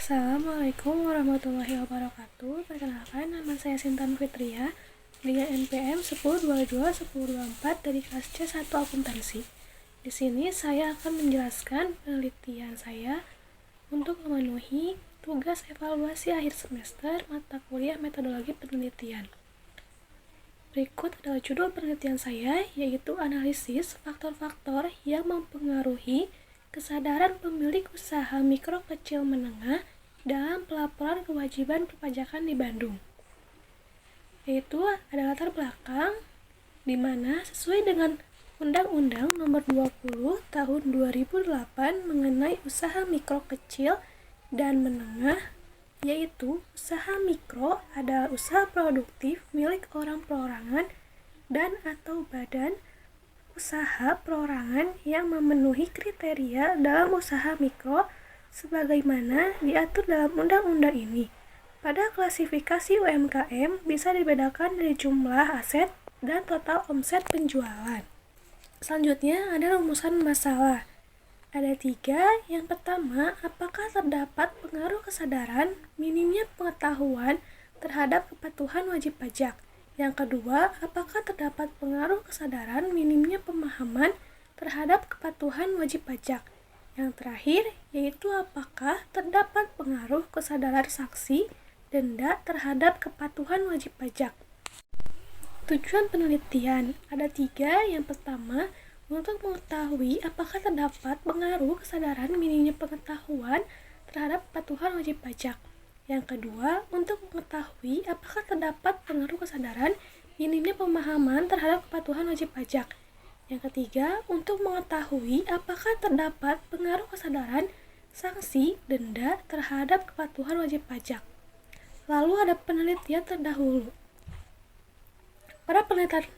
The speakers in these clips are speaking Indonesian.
Assalamualaikum warahmatullahi wabarakatuh. Perkenalkan, nama saya Sintan Fitria dengan NPM 1022-1024 dari kelas C1 Akuntansi. Di sini saya akan menjelaskan penelitian saya untuk memenuhi tugas evaluasi akhir semester mata kuliah metodologi penelitian. Berikut adalah judul penelitian saya, yaitu analisis faktor-faktor yang mempengaruhi kesadaran pemilik usaha mikro kecil menengah dalam pelaporan kewajiban perpajakan di Bandung. Yaitu ada latar belakang di mana sesuai dengan Undang-Undang Nomor 20 Tahun 2008 mengenai usaha mikro kecil dan menengah, yaitu usaha mikro adalah usaha produktif milik orang perorangan dan atau badan usaha perorangan yang memenuhi kriteria dalam usaha mikro sebagaimana diatur dalam undang-undang ini. Pada klasifikasi UMKM bisa dibedakan dari jumlah aset dan total omset penjualan. Selanjutnya ada rumusan masalah. Ada 3. Yang pertama, apakah terdapat pengaruh kesadaran minimnya pengetahuan terhadap kepatuhan wajib pajak? Yang kedua, apakah terdapat pengaruh kesadaran minimnya pemahaman terhadap kepatuhan wajib pajak? Yang terakhir, yaitu apakah terdapat pengaruh kesadaran saksi denda terhadap kepatuhan wajib pajak? Tujuan penelitian ada 3. Yang pertama, untuk mengetahui apakah terdapat pengaruh kesadaran minimnya pengetahuan terhadap kepatuhan wajib pajak. Yang kedua, untuk mengetahui apakah terdapat pengaruh kesadaran minimnya pemahaman terhadap kepatuhan wajib pajak. Yang ketiga, untuk mengetahui apakah terdapat pengaruh kesadaran sanksi denda terhadap kepatuhan wajib pajak. Lalu ada penelitian terdahulu. Pada penelitian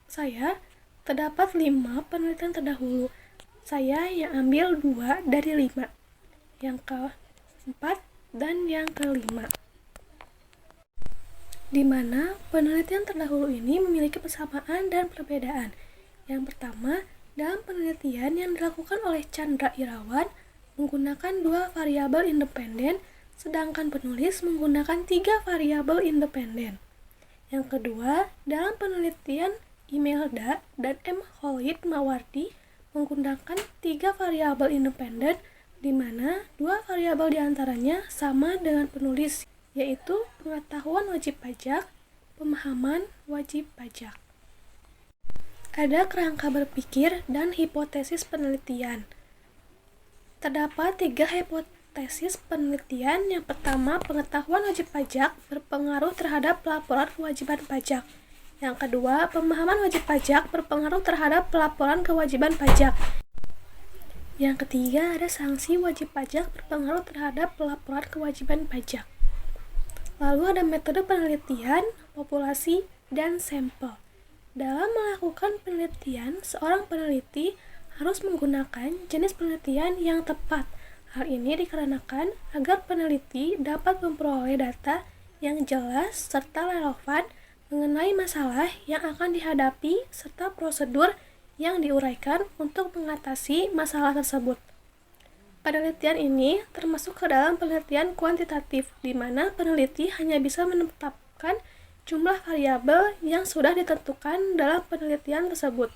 saya, terdapat 5 penelitian terdahulu. Saya yang ambil 2 dari 5. Yang keempat dan yang kelima, di mana penelitian terdahulu ini memiliki persamaan dan perbedaan. Yang pertama, dalam penelitian yang dilakukan oleh Chandra Irawan menggunakan 2 variabel independen, sedangkan penulis menggunakan 3 variabel independen. Yang kedua, dalam penelitian Imelda dan M. Khalid Mawardi menggunakan 3 variabel independen, di mana 2 variabel diantaranya sama dengan penulis, yaitu pengetahuan wajib pajak, pemahaman wajib pajak. Ada kerangka berpikir dan hipotesis penelitian. Terdapat 3 hipotesis penelitian. Yang pertama, pengetahuan wajib pajak berpengaruh terhadap pelaporan kewajiban pajak. Yang kedua, pemahaman wajib pajak berpengaruh terhadap pelaporan kewajiban pajak. Yang ketiga, ada sanksi wajib pajak berpengaruh terhadap pelaporan kewajiban pajak. Lalu ada metode penelitian, populasi, dan sampel. Dalam melakukan penelitian, seorang peneliti harus menggunakan jenis penelitian yang tepat. Hal ini dikarenakan agar peneliti dapat memperoleh data yang jelas serta relevan mengenai masalah yang akan dihadapi serta prosedur yang diuraikan untuk mengatasi masalah tersebut. Penelitian ini termasuk ke dalam penelitian kuantitatif, di mana peneliti hanya bisa menetapkan jumlah variabel yang sudah ditentukan dalam penelitian tersebut.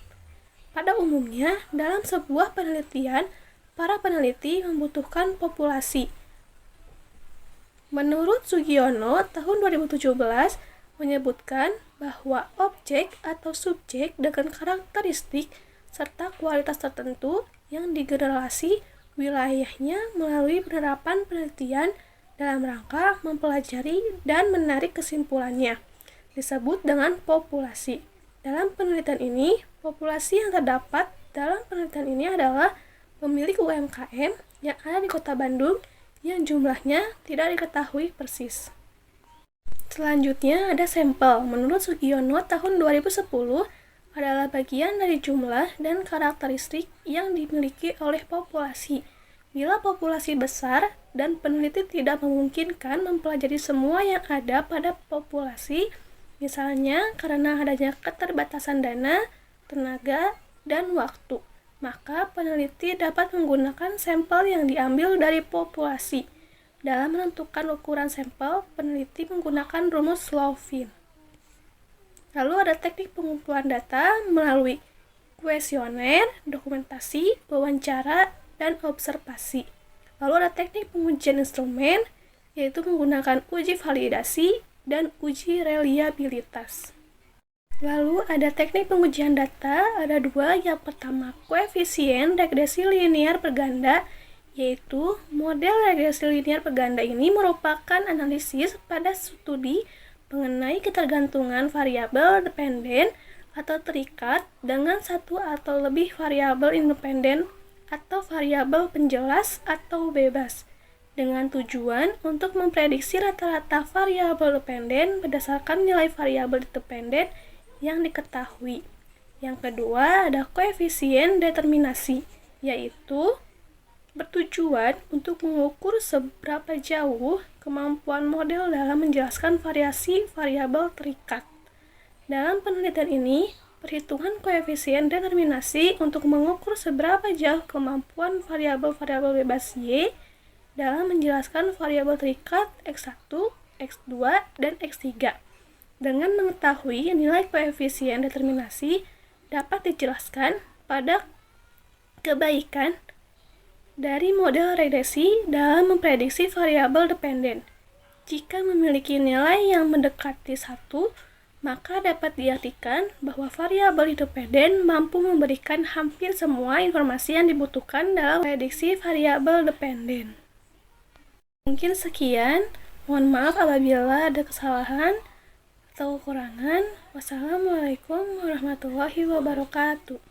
Pada umumnya, dalam sebuah penelitian, para peneliti membutuhkan populasi. Menurut Sugiono, tahun 2017, menyebutkan bahwa objek atau subjek dengan karakteristik serta kualitas tertentu yang digenerasi wilayahnya melalui penerapan penelitian dalam rangka mempelajari dan menarik kesimpulannya disebut dengan populasi. Dalam penelitian ini, populasi yang terdapat dalam penelitian ini adalah pemilik UMKM yang ada di Kota Bandung yang jumlahnya tidak diketahui persis. Selanjutnya ada sampel. Menurut Sugiono, tahun 2010 adalah bagian dari jumlah dan karakteristik yang dimiliki oleh populasi. Bila populasi besar dan peneliti tidak memungkinkan mempelajari semua yang ada pada populasi, misalnya karena adanya keterbatasan dana, tenaga, dan waktu, maka peneliti dapat menggunakan sampel yang diambil dari populasi. Dalam menentukan ukuran sampel, peneliti menggunakan rumus Slovin. Lalu ada teknik pengumpulan data melalui kuesioner, dokumentasi, wawancara, dan observasi. Lalu ada teknik pengujian instrumen, yaitu menggunakan uji validasi dan uji reliabilitas. Lalu ada teknik pengujian data, ada dua. Yang pertama, koefisien regresi linear berganda, yaitu model regresi linear berganda ini merupakan analisis pada studi mengenai ketergantungan variabel dependen atau terikat dengan satu atau lebih variabel independen atau variabel penjelas atau bebas, dengan tujuan untuk memprediksi rata-rata variabel dependen berdasarkan nilai variabel dependen yang diketahui. Yang kedua ada koefisien determinasi, yaitu bertujuan untuk mengukur seberapa jauh kemampuan model dalam menjelaskan variasi variabel terikat. Dalam penelitian ini, perhitungan koefisien determinasi untuk mengukur seberapa jauh kemampuan variabel-variabel bebas Y dalam menjelaskan variabel terikat X1, X2, dan X3. Dengan mengetahui nilai koefisien determinasi dapat dijelaskan pada kebaikan dari model regresi dalam memprediksi variabel dependen. Jika memiliki nilai yang mendekati 1, maka dapat diartikan bahwa variabel dependen mampu memberikan hampir semua informasi yang dibutuhkan dalam prediksi variabel dependen. Mungkin sekian, mohon maaf apabila ada kesalahan atau kekurangan. Wassalamualaikum warahmatullahi wabarakatuh.